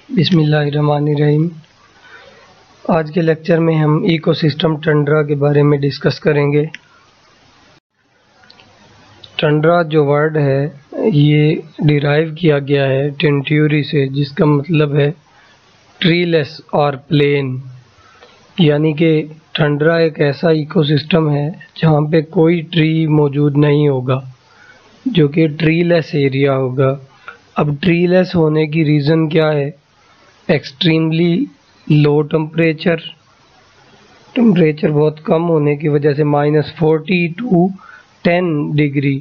बिस्मिल्लाहिर्रहमानिर्रहीम। आज के लेक्चर में हम इकोसिस्टम टंड्रा के बारे में डिस्कस करेंगे। टंड्रा जो वर्ड है ये डिराइव किया गया है टेंट्यूरी से, जिसका मतलब है ट्रीलेस और प्लेन। यानी कि टंड्रा एक ऐसा इकोसिस्टम है जहाँ पे कोई ट्री मौजूद नहीं होगा, जो कि ट्रीलेस एरिया होगा। अब ट्रीलेस होने की रीज़न क्या है? एक्सट्रीमली लो टेम्परेचर बहुत कम होने की वजह से -40 टू 10 डिग्री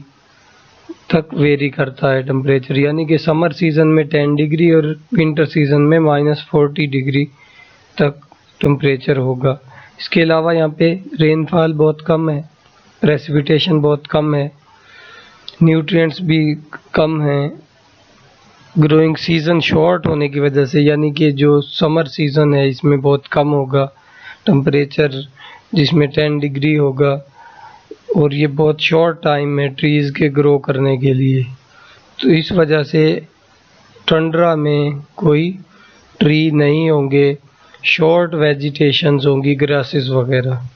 तक वेरी करता है टेम्परेचर। यानी कि समर सीज़न में 10 डिग्री और विंटर सीज़न में -40 डिग्री तक टेम्परेचर होगा। इसके अलावा यहाँ पे रेनफॉल बहुत कम है, प्रेसिपिटेशन बहुत कम है, न्यूट्रिएंट्स भी कम हैं। ग्रोइंग सीज़न शॉर्ट होने की वजह से, यानी कि जो समर सीज़न है इसमें बहुत कम होगा टेम्परेचर, जिसमें 10 डिग्री होगा, और ये बहुत शॉर्ट टाइम है ट्रीज़ के ग्रो करने के लिए। तो इस वजह से टंड्रा में कोई ट्री नहीं होंगे, शॉर्ट वेजिटेशंस होंगी, ग्रासेस वगैरह।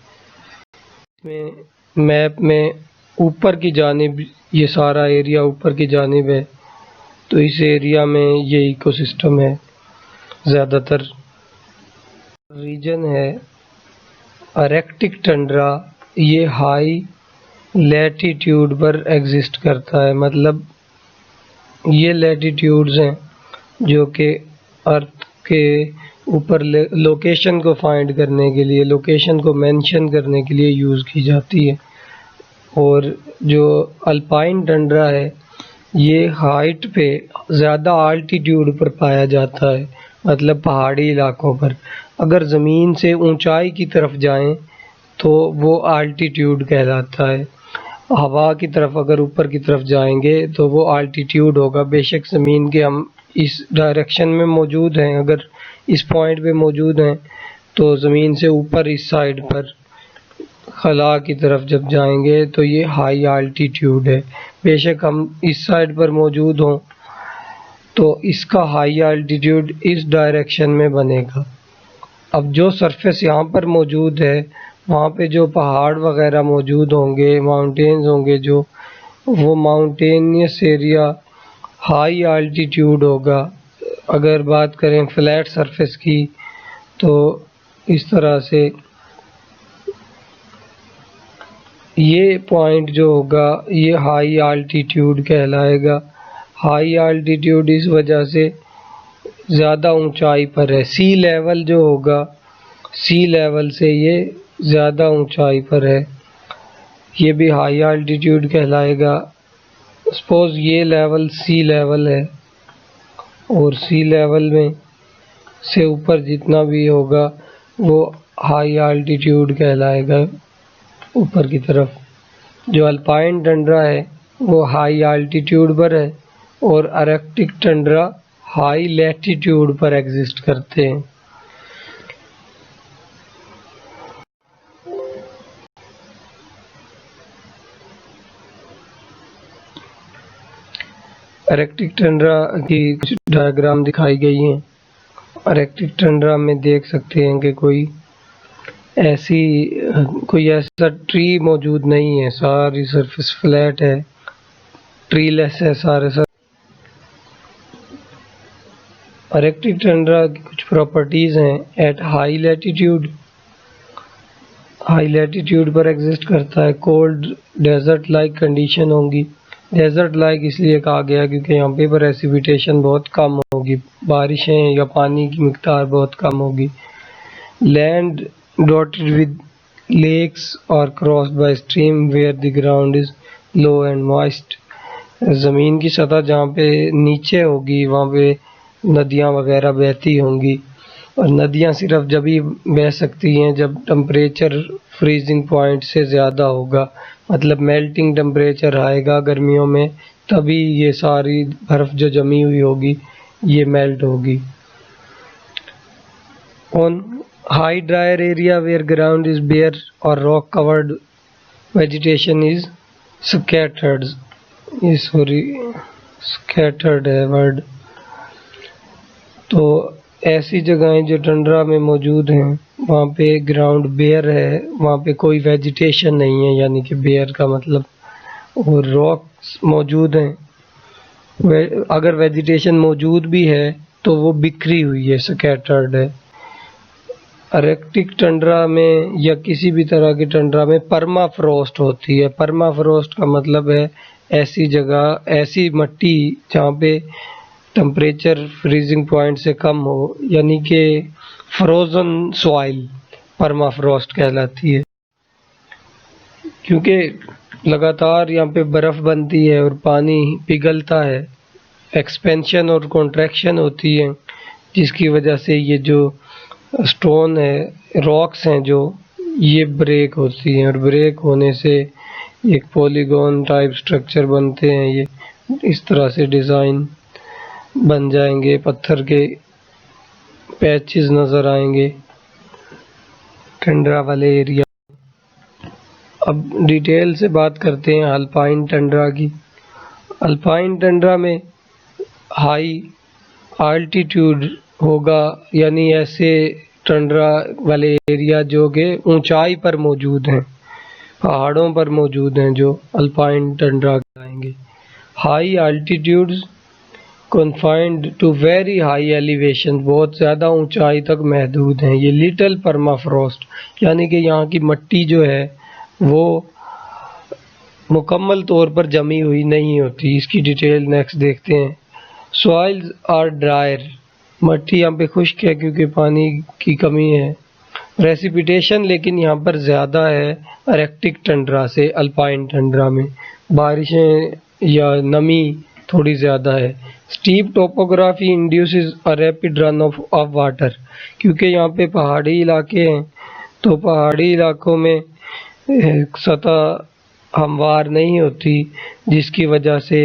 में मैप में ऊपर की जानिब ये सारा एरिया ऊपर की जानिब है, तो इस एरिया में ये इकोसिस्टम है। ज़्यादातर रीजन है अरेक्टिक टंड्रा, ये हाई लैटिट्यूड पर एग्जिस्ट करता है। मतलब ये लैटिट्यूड्स हैं जो कि अर्थ के ऊपर लोकेशन को फाइंड करने के लिए, लोकेशन को मेंशन करने के लिए यूज़ की जाती है। और जो अल्पाइन टंड्रा है ये हाइट पे ज़्यादा आल्टीट्यूड पर पाया जाता है, मतलब पहाड़ी इलाकों पर। अगर ज़मीन से ऊंचाई की तरफ जाएं तो वो आल्टीट्यूड कहलाता है। हवा की तरफ अगर ऊपर की तरफ जाएंगे तो वो आल्टीट्यूड होगा। बेशक ज़मीन के हम इस डायरेक्शन में मौजूद हैं, अगर इस पॉइंट पे मौजूद हैं तो ज़मीन से ऊपर इस साइड पर खला की तरफ जब जाएंगे तो ये हाई आल्टीट्यूड है। बेशक हम इस साइड पर मौजूद हों तो इसका हाई आल्टीट्यूड इस डायरेक्शन में बनेगा। अब जो सरफेस यहाँ पर मौजूद है वहाँ पे जो पहाड़ वगैरह मौजूद होंगे, माउंटेन्स होंगे, जो वो माउंटेनियस एरिया हाई आल्टीट्यूड होगा। अगर बात करें फ्लैट सरफेस की तो इस तरह से ये पॉइंट जो होगा ये हाई आल्टीट्यूड कहलाएगा। हाई आल्टीट्यूड इस वजह से ज़्यादा ऊंचाई पर है। सी लेवल जो होगा, सी लेवल से ये ज़्यादा ऊंचाई पर है, ये भी हाई आल्टीट्यूड कहलाएगा। सपोज ये लेवल सी लेवल है और सी लेवल में से ऊपर जितना भी होगा वो हाई आल्टीट्यूड कहलाएगा ऊपर की तरफ। जो अल्पाइन टंड्रा है वो हाई आल्टीट्यूड पर है और अरेक्टिक टंड्रा हाई लैटिट्यूड पर एग्जिस्ट करते हैं। अरेक्टिक टंड्रा की कुछ डायग्राम दिखाई गई हैं। अरेक्टिक टंड्रा में देख सकते हैं कि कोई ऐसा ट्री मौजूद नहीं है, सारी सरफेस फ्लैट है, ट्रीलेस है सारे सब। अरेक्टिक टंड्रा की कुछ प्रॉपर्टीज़ हैं। एट हाई लैटिट्यूड पर एग्जिस्ट करता है। कोल्ड डेजर्ट लाइक कंडीशन होंगी। डेजर्ट लाइक इसलिए कहा गया क्योंकि यहाँ पे प्रेसिपिटेशन बहुत कम होगी, बारिशें या पानी की मिक़दार बहुत कम होगी। Land dotted with lakes or crossed by stream where the ground is low and moist। ज़मीन की सतह जहाँ पे नीचे होगी वहाँ पे नदियाँ वगैरह बहती होंगी, और नदियाँ सिर्फ जब ही बह सकती हैं जब टेम्परेचर फ्रीजिंग पॉइंट से ज़्यादा होगा, मतलब मेल्टिंग टेम्परेचर आएगा गर्मियों में, तभी ये सारी बर्फ़ जो जमी हुई होगी ये मेल्ट होगी। On high drier area where ground is bare or rock covered, vegetation is scattered। scattered है वर्ड। तो ऐसी जगहें जो टंड्रा में मौजूद हैं, वहाँ पे ग्राउंड बेयर है, वहाँ पे कोई वेजिटेशन नहीं है, यानी कि बेयर का मतलब, और रॉक्स मौजूद हैं। अगर वेजिटेशन मौजूद भी है तो वो बिखरी हुई है, स्कैटर्ड है। आर्कटिक टंड्रा में या किसी भी तरह की टंड्रा में परमाफ्रॉस्ट होती है। परमाफ्रॉस्ट का मतलब है ऐसी जगह, ऐसी मिट्टी जहाँ पे टेम्परेचर फ्रीजिंग पॉइंट से कम हो, यानी कि फ्रोजन सॉइल परमाफ्रॉस्ट कहलाती है। क्योंकि लगातार यहाँ पे बर्फ़ बनती है और पानी पिघलता है, एक्सपेंशन और कॉन्ट्रैक्शन होती है, जिसकी वजह से ये जो स्टोन है, रॉक्स हैं जो, ये ब्रेक होती हैं और ब्रेक होने से एक पॉलीगॉन टाइप स्ट्रक्चर बनते हैं। ये इस तरह से डिज़ाइन बन जाएंगे, पत्थर के पैचेस नज़र आएंगे टंड्रा वाले एरिया। अब डिटेल से बात करते हैं अल्पाइन टंड्रा की। अल्पाइन टंड्रा में हाई आल्टीट्यूड होगा, यानी ऐसे टंड्रा वाले एरिया जो कि ऊंचाई पर मौजूद हैं, पहाड़ों पर मौजूद हैं, जो अल्पाइन टंड्रा कहलाएंगे। High altitudes confined to very high elevation, बहुत ज़्यादा ऊंचाई तक महदूद हैं। ये लिटिल परमाफ्रॉस्ट, यानी कि यहाँ की मिट्टी जो है वो मुकम्मल तौर पर जमी हुई नहीं होती। इसकी डिटेल नेक्स्ट देखते हैं। सॉइल्स आर ड्रायर, मिट्टी यहाँ पे खुश्क है क्योंकि पानी की कमी है। प्रेसिपिटेशन लेकिन यहाँ पर ज़्यादा है आर्कटिक टंड्रा से अल्पाइन टंड्रा में, बारिशें या नमी थोड़ी ज़्यादा है। Steep topography induces a rapid run of water, क्योंकि यहाँ पे पहाड़ी इलाके हैं तो पहाड़ी इलाकों में सतह हमवार नहीं होती, जिसकी वजह से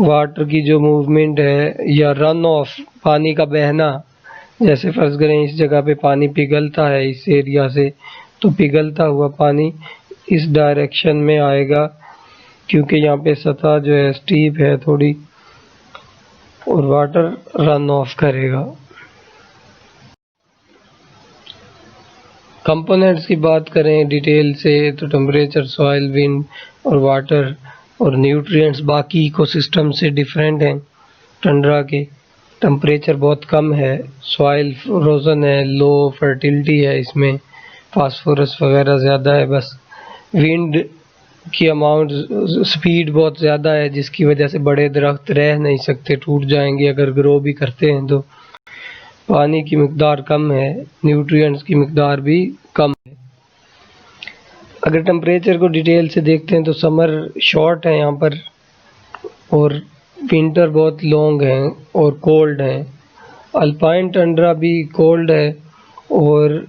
वाटर की जो मूवमेंट है या रन ऑफ, पानी का बहना, जैसे फर्ज करें इस जगह पे पानी पिघलता है इस एरिया से, तो पिघलता हुआ पानी इस डायरेक्शन में आएगा क्योंकि यहाँ पे सतह जो है स्टीप है थोड़ी, और वाटर रन ऑफ करेगा। कंपोनेंट्स की बात करें डिटेल से तो टेम्परेचर, सॉइल, विंड और वाटर और न्यूट्रिएंट्स बाकी इकोसिस्टम से डिफरेंट हैं। टंड्रा के टेम्परेचर बहुत कम है, सॉइल फ्रोजन है, लो फर्टिलिटी है, इसमें फास्फोरस वगैरह ज़्यादा है। बस विंड की अमाउंट, स्पीड बहुत ज़्यादा है, जिसकी वजह से बड़े दरख्त रह नहीं सकते, टूट जाएंगे अगर ग्रो भी करते हैं तो। पानी की मिकदार कम है, न्यूट्रिएंट्स की मिकदार भी कम है। अगर टेम्परेचर को डिटेल से देखते हैं तो समर शॉर्ट है यहाँ पर और विंटर बहुत लॉन्ग है और कोल्ड है। अल्पाइन टंड्रा भी कोल्ड है, और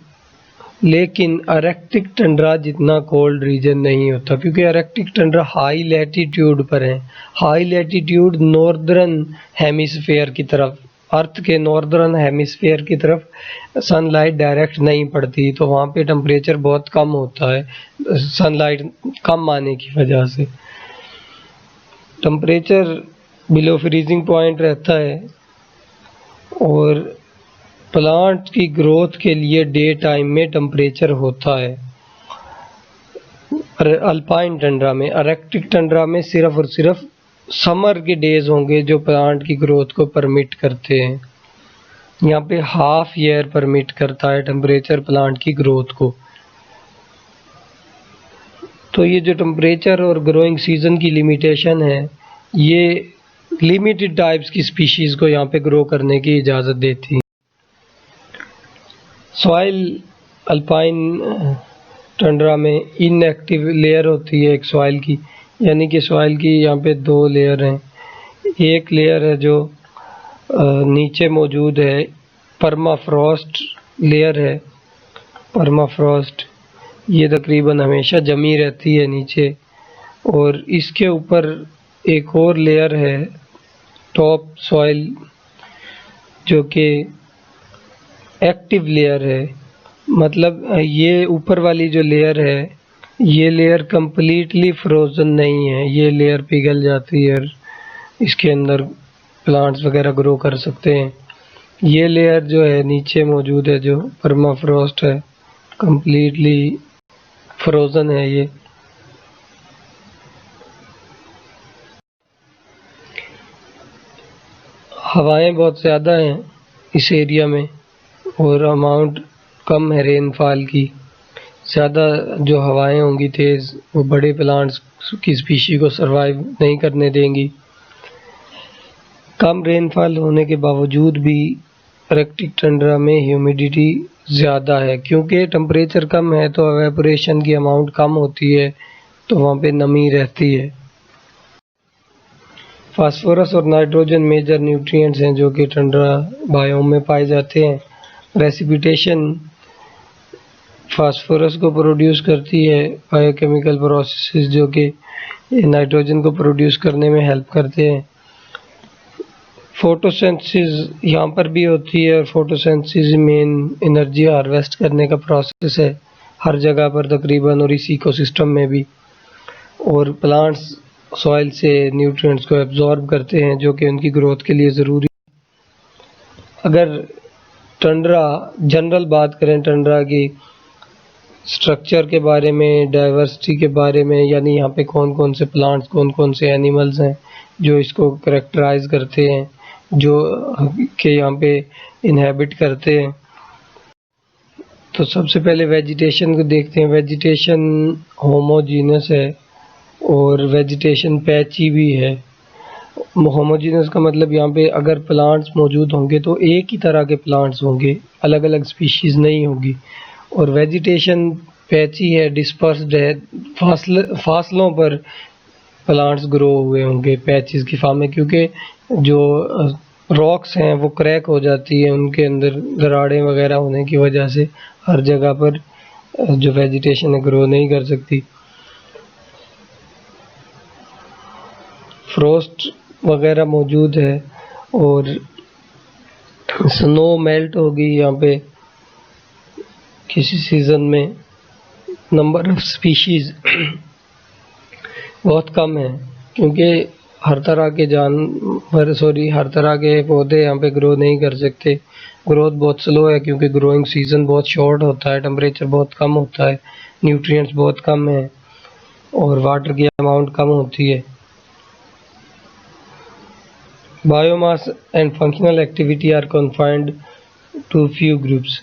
लेकिन आर्कटिक टंड्रा जितना कोल्ड रीजन नहीं होता, क्योंकि आर्कटिक टंड्रा हाई लैटीट्यूड पर है। हाई लैटीट्यूड नॉर्दर्न हेमिस्फेयर की तरफ, अर्थ के नॉर्दर्न हेमिस्फेयर की तरफ सनलाइट डायरेक्ट नहीं पड़ती, तो वहाँ पे टेम्परेचर बहुत कम होता है, सनलाइट कम आने की वजह से टेम्परेचर बिलो फ्रीजिंग पॉइंट रहता है। और प्लांट की ग्रोथ के लिए डे टाइम में टेम्परेचर होता है अल्पाइन टंड्रा में। आर्कटिक टंड्रा में सिर्फ और सिर्फ समर के डेज होंगे जो प्लांट की ग्रोथ को परमिट करते हैं। यहाँ पे हाफ ईयर परमिट करता है टेम्परेचर प्लांट की ग्रोथ को। तो ये जो टेम्परेचर और ग्रोइंग सीजन की लिमिटेशन है, ये लिमिटेड टाइप्स की स्पीशीज़ को यहाँ पे ग्रो करने की इजाज़त देती है। सॉइल अल्पाइन टंड्रा में इनएक्टिव लेयर होती है एक सॉइल की, यानी कि सॉइल की यहाँ पे दो लेयर हैं। एक लेयर है जो नीचे मौजूद है, परमाफ्रॉस्ट लेयर है। परमाफ्रॉस्ट ये तकरीबन हमेशा जमी रहती है नीचे, और इसके ऊपर एक और लेयर है टॉप सॉइल जो कि एक्टिव लेयर है। मतलब ये ऊपर वाली जो लेयर है, ये लेयर कंप्लीटली फ्रोजन नहीं है, ये लेयर पिघल जाती है और इसके अंदर प्लांट्स वगैरह ग्रो कर सकते हैं। ये लेयर जो है नीचे मौजूद है, जो परमाफ्रॉस्ट है, कंप्लीटली फ्रोजन है ये। हवाएं बहुत ज़्यादा हैं इस एरिया में और अमाउंट कम है रेनफॉल की। ज़्यादा जो हवाएं होंगी तेज़, वो बड़े प्लांट्स की स्पीशी को सरवाइव नहीं करने देंगी। कम रेनफॉल होने के बावजूद भी आर्कटिक टंड्रा में ह्यूमिडिटी ज़्यादा है, क्योंकि टेम्परेचर कम है तो एवेपोरेशन की अमाउंट कम होती है, तो वहाँ पे नमी रहती है। फास्फोरस और नाइट्रोजन मेजर न्यूट्रिएंट्स हैं जो कि टंड्रा बायोम में पाए जाते हैं। प्रेसिपिटेशन फास्फोरस को प्रोड्यूस करती है, बायोकेमिकल प्रोसेसेस जो कि नाइट्रोजन को प्रोड्यूस करने में हेल्प करते हैं। फोटोसिंथेसिस यहाँ पर भी होती है, और फोटोसिंथेसिस मेन एनर्जी हार्वेस्ट करने का प्रोसेस है हर जगह पर तकरीबन, और इस इकोसिस्टम में भी। और प्लांट्स सॉइल से न्यूट्रिएंट्स को एब्जॉर्ब करते हैं जो कि उनकी ग्रोथ के लिए ज़रूरी। अगर टंड्रा जनरल बात करें, टंड्रा की स्ट्रक्चर के बारे में, डाइवर्सिटी के बारे में, यानी यहाँ पे कौन कौन से प्लांट्स, कौन कौन से एनिमल्स हैं जो इसको करेक्टराइज करते हैं, जो कि यहाँ पे इनहेबिट करते हैं। तो सबसे पहले वेजिटेशन को देखते हैं। वेजिटेशन होमोजीनस है और वेजिटेशन पैची भी है। होमोजीनस का मतलब यहाँ पे अगर प्लांट्स मौजूद होंगे तो एक ही तरह के प्लांट्स होंगे, अलग अलग स्पीशीज़ नहीं होगी। और वेजिटेशन पैची है, डिस्पर्स्ड है, फासलों पर प्लांट्स ग्रो हुए होंगे पैचेस की फॉर्म में, क्योंकि जो रॉक्स हैं वो क्रैक हो जाती है, उनके अंदर दरारें वगैरह होने की वजह से हर जगह पर जो वेजिटेशन है ग्रो नहीं कर सकती। फ्रोस्ट वगैरह मौजूद है और स्नो मेल्ट होगी यहाँ पे किसी सीज़न में। नंबर ऑफ स्पीशीज़ बहुत कम है, क्योंकि हर तरह के हर तरह के पौधे यहाँ पे ग्रो नहीं कर सकते। ग्रोथ बहुत स्लो है क्योंकि ग्रोइंग सीज़न बहुत शॉर्ट होता है, टेम्परेचर बहुत कम होता है, न्यूट्रिएंट्स बहुत कम है और वाटर की अमाउंट कम होती है। Biomass and functional activity are confined to few groups,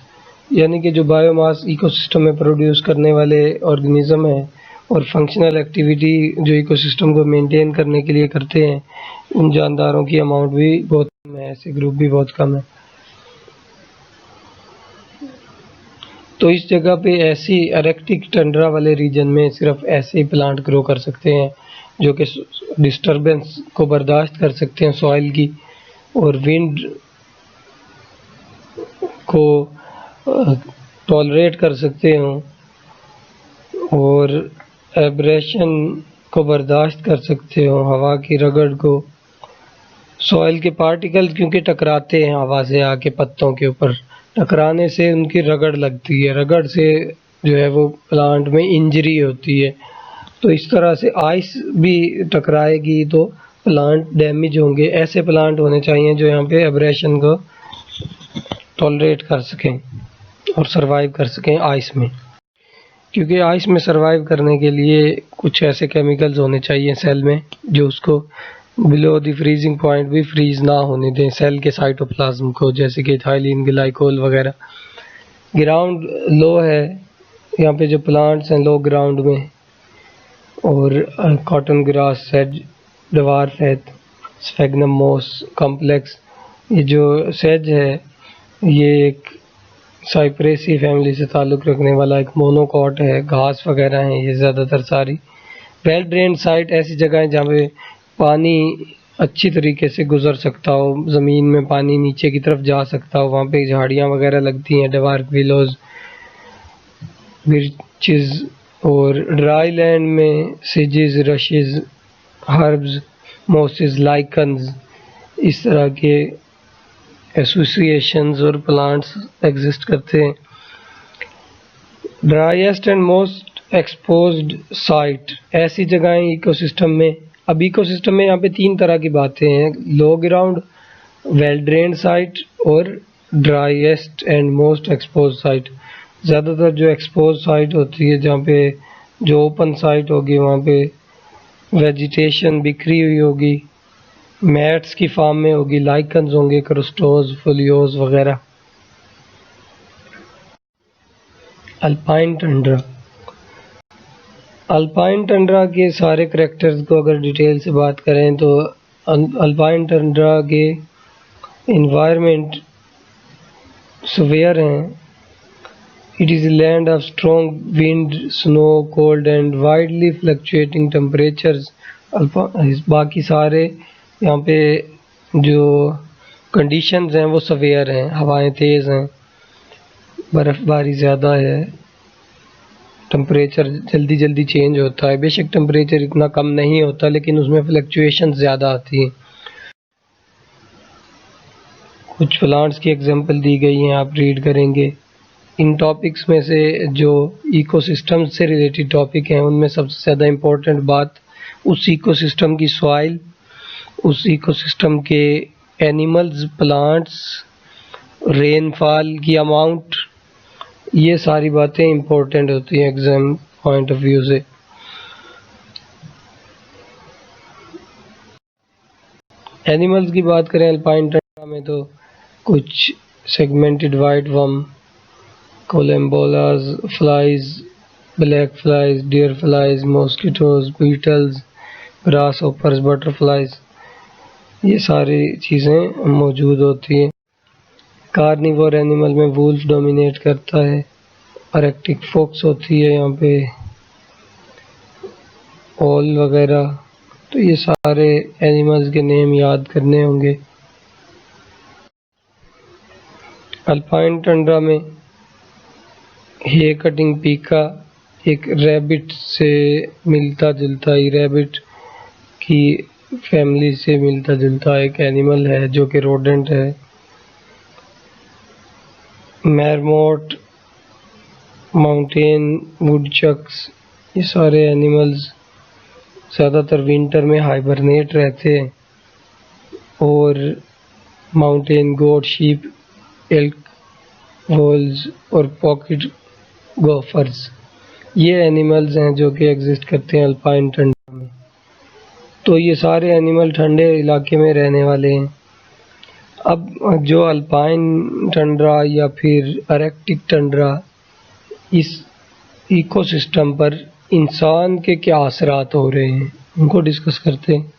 यानी कि जो बायोमास इकोसिस्टम में प्रोड्यूस करने वाले ऑर्गेनिज्म हैं और फंक्शनल एक्टिविटी जो इकोसिस्टम को मेंटेन करने के लिए करते हैं, उन जानदारों की अमाउंट भी बहुत कम है, ऐसे ग्रुप भी बहुत कम है। तो इस जगह पे ऐसी आर्कटिक टंड्रा वाले रीजन में सिर्फ ऐसे ही प्लांट ग्रो कर सकते हैं जो कि डिस्टरबेंस को बर्दाश्त कर सकते हैं सॉइल की, और विंड को टॉलरेट कर सकते हो, और एब्रेशन को बर्दाश्त कर सकते हो, हवा की रगड़ को। सॉइल के पार्टिकल्स क्योंकि टकराते हैं हवा से आके पत्तों के ऊपर, टकराने से उनकी रगड़ लगती है, रगड़ से जो है वो प्लांट में इंजरी होती है। तो इस तरह से आइस भी टकराएगी तो प्लांट डैमेज होंगे। ऐसे प्लांट होने चाहिए जो यहाँ पे एब्रेशन को टॉलरेट कर सकें और सरवाइव कर सकें आइस में, क्योंकि आइस में सरवाइव करने के लिए कुछ ऐसे केमिकल्स होने चाहिए सेल में जो उसको बिलो द फ्रीजिंग पॉइंट भी फ्रीज ना होने दें सेल के साइटोप्लाज्म को, जैसे कि इथाइलिन ग्लाइकोल वगैरह। ग्राउंड लो है यहाँ पे, जो प्लांट्स हैं लो ग्राउंड में, और cotton grass, says, dwarf hath, sphagnum मोस कॉम्प्लेक्स। ये जो सेज है ये एक साइप्रेसी फैमिली से ताल्लुक़ रखने वाला एक मोनोकॉट है, घास वगैरह हैं ये ज़्यादातर सारी। वेल ड्रेन्ड साइट ऐसी जगह है जहाँ पे पानी अच्छी तरीके से गुजर सकता हो, ज़मीन में पानी नीचे की तरफ जा सकता हो, वहाँ पे झाड़ियाँ वगैरह लगती हैं, ड्वार्फ विलोज, बिर्चेस। और ड्राई लैंड में सेजेस, रशेस, हर्ब्स, मॉसेस, लाइकन्स, इस तरह के एसोसिएशंस और प्लांट्स एग्जिस्ट करते हैं। Driest and most exposed site, ऐसी जगहें इकोसिस्टम में। अब इकोसिस्टम में यहाँ पे तीन तरह की बातें हैं, लो ग्राउंड, वेल ड्रेन्ड साइट और driest and most expose site. ज़्यादातर जो एक्सपोज साइट होती है, जहाँ पे जो ओपन साइट होगी वहाँ पे वेजिटेशन बिखरी हुई होगी, मैट्स की फॉर्म में होगी, लाइकन्स होंगे, क्रोस्टोज, फोलियोज वगैरह। Alpine Tundra. अल्पाइन टंड्रा के सारे करैक्टर्स को अगर डिटेल से बात करें तो अल्पाइन टंड्रा के इन्वायरमेंट सवेयर हैं। It is land of strong wind, snow, cold and widely fluctuating temperatures. बाकी सारे यहाँ पे जो कंडीशंस हैं वो सवेयर हैं, हवाएं तेज़ हैं, बर्फ़बारी ज़्यादा है, टेम्परेचर जल्दी जल्दी चेंज होता है। बेशक टेम्परेचर इतना कम नहीं होता लेकिन उसमें फ्लक्चुएशन ज़्यादा आती हैं। कुछ प्लांट्स की एग्जांपल दी गई हैं, आप रीड करेंगे। इन टॉपिक्स में से जो इकोसिस्टम से रिलेटेड टॉपिक हैं उनमें सबसे ज़्यादा इम्पोर्टेंट बात उस इकोसिस्टम की सॉइल, उस इकोसिस्टम के एनिमल्स, प्लांट्स, रेनफॉल की अमाउंट, ये सारी बातें इम्पोर्टेंट होती हैं एग्ज़ाम पॉइंट ऑफ व्यू से। एनिमल्स की बात करें अल्पाइन टंड्रा में तो कुछ segmented white worm, collembolas, flies, black flies, deer flies, mosquitoes, beetles, grasshoppers, butterflies, ये सारी चीज़ें मौजूद होती हैं। कार्निवोर एनिमल में वुल्फ डोमिनेट करता है, आर्कटिक फॉक्स होती है यहाँ पे, ओल वगैरह। तो ये सारे एनिमल्स के नेम याद करने होंगे। अल्पाइन टंड्रा में हेयर कटिंग पीका एक रैबिट से मिलता जुलता ही, रैबिट की फैमिली से मिलता जुलता एक एनिमल है जो कि रोडेंट है। मैरमोट, माउंटेन वुडचक्स, ये सारे एनिमल्स ज़्यादातर विंटर में हाइबरनेट रहते हैं। और माउंटेन गोट, शीप, एल्क, वोल्स और पॉकेट गोफर्स, ये एनिमल्स हैं जो कि एग्जिस्ट करते हैं अल्पाइन टंड्रा में। तो ये सारे एनिमल ठंडे इलाके में रहने वाले हैं। अब जो अल्पाइन टंड्रा या फिर आर्कटिक टंड्रा, इस इकोसिस्टम पर इंसान के क्या असरात हो रहे हैं उनको डिस्कस करते हैं।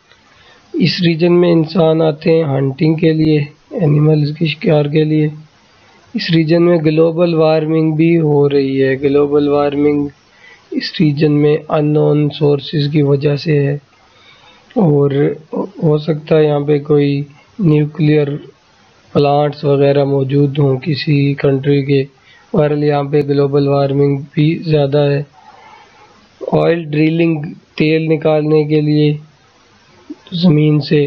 इस रीजन में इंसान आते हैं हंटिंग के लिए, एनिमल्स की शिकार के लिए। इस रीजन में ग्लोबल वार्मिंग भी हो रही है। ग्लोबल वार्मिंग इस रीजन में अननोन सोर्सेज की वजह से है, और हो सकता है यहाँ पे कोई न्यूक्लियर प्लांट्स वगैरह मौजूद हों किसी कंट्री के, और यहाँ पे ग्लोबल वार्मिंग भी ज़्यादा है। ऑयल ड्रिलिंग, तेल निकालने के लिए ज़मीन से।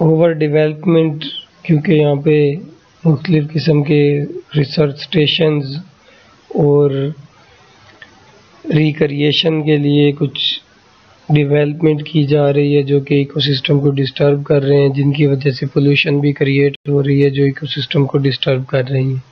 ओवर डेवलपमेंट, क्योंकि यहाँ पे मुख्तलिफ़ किस्म के रिसर्च स्टेशंस और रिक्रिएशन के लिए कुछ डेवलपमेंट की जा रही है जो कि इकोसिस्टम को डिस्टर्ब कर रहे हैं, जिनकी वजह से पोल्यूशन भी क्रिएट हो रही है जो इकोसिस्टम को डिस्टर्ब कर रही है।